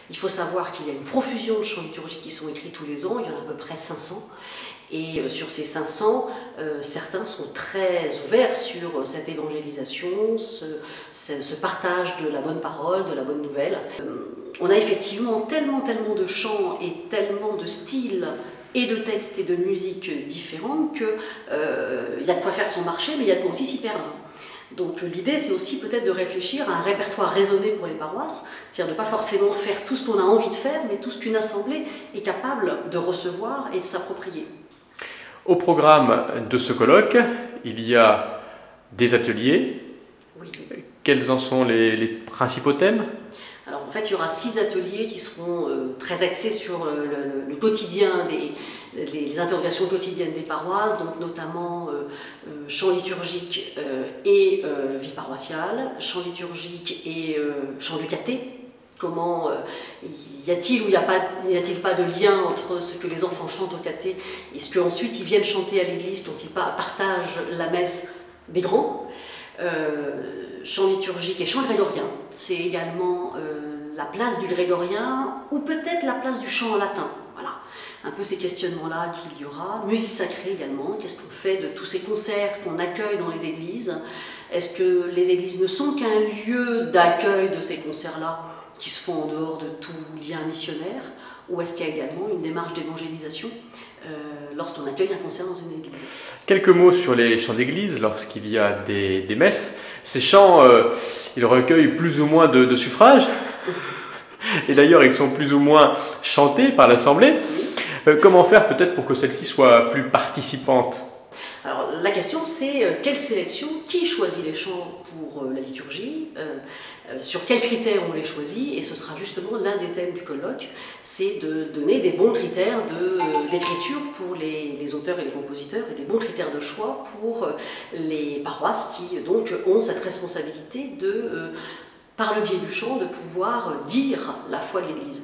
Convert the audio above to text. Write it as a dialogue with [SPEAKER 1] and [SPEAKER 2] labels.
[SPEAKER 1] Il faut savoir qu'il y a une profusion de chants liturgiques qui sont écrits tous les ans, il y en a à peu près 500. Et sur ces 500, certains sont très ouverts sur cette évangélisation, ce partage de la bonne parole, de la bonne nouvelle. On a effectivement tellement de chants et tellement de styles et de textes et de musique différents qu'il y a de quoi faire son marché, mais il y a de quoi aussi s'y perdre. Donc l'idée, c'est aussi peut-être de réfléchir à un répertoire raisonné pour les paroisses, c'est-à-dire de ne pas forcément faire tout ce qu'on a envie de faire, mais tout ce qu'une assemblée est capable de recevoir et de s'approprier.
[SPEAKER 2] Au programme de ce colloque, il y a des ateliers.
[SPEAKER 1] Oui. Quels
[SPEAKER 2] en sont les principaux thèmes ?
[SPEAKER 1] Alors en fait, il y aura 6 ateliers qui seront très axés sur le quotidien, les interrogations quotidiennes des paroisses, donc notamment chant liturgique et vie paroissiale, chant liturgique et chant du caté. Comment y a-t-il ou n'y a-t-il pas de lien entre ce que les enfants chantent au caté et ce qu'ensuite ils viennent chanter à l'église quand ils partagent la messe des grands. Chant liturgique et chant grégorien, c'est également la place du grégorien ou peut-être la place du chant en latin. Voilà, un peu ces questionnements-là qu'il y aura. Musique sacrée également, qu'est-ce qu'on fait de tous ces concerts qu'on accueille dans les églises? Est-ce que les églises ne sont qu'un lieu d'accueil de ces concerts-là qui se font en dehors de tout lien missionnaire? Ou est-ce qu'il y a également une démarche d'évangélisation lorsqu'on accueille un concert dans une église?
[SPEAKER 2] Quelques mots sur les chants d'église lorsqu'il y a des messes. Ces chants, ils recueillent plus ou moins de suffrages, et d'ailleurs ils sont plus ou moins chantés par l'Assemblée. Comment faire peut-être pour que celle-ci soit plus participante?
[SPEAKER 1] Alors la question c'est quelle sélection, qui choisit les chants pour la liturgie, sur quels critères on les choisit, et ce sera justement l'un des thèmes du colloque, c'est de donner des bons critères d'écriture pour les auteurs et les compositeurs, et des bons critères de choix pour les paroisses qui donc ont cette responsabilité de, par le biais du chant, de pouvoir dire la foi de l'Église.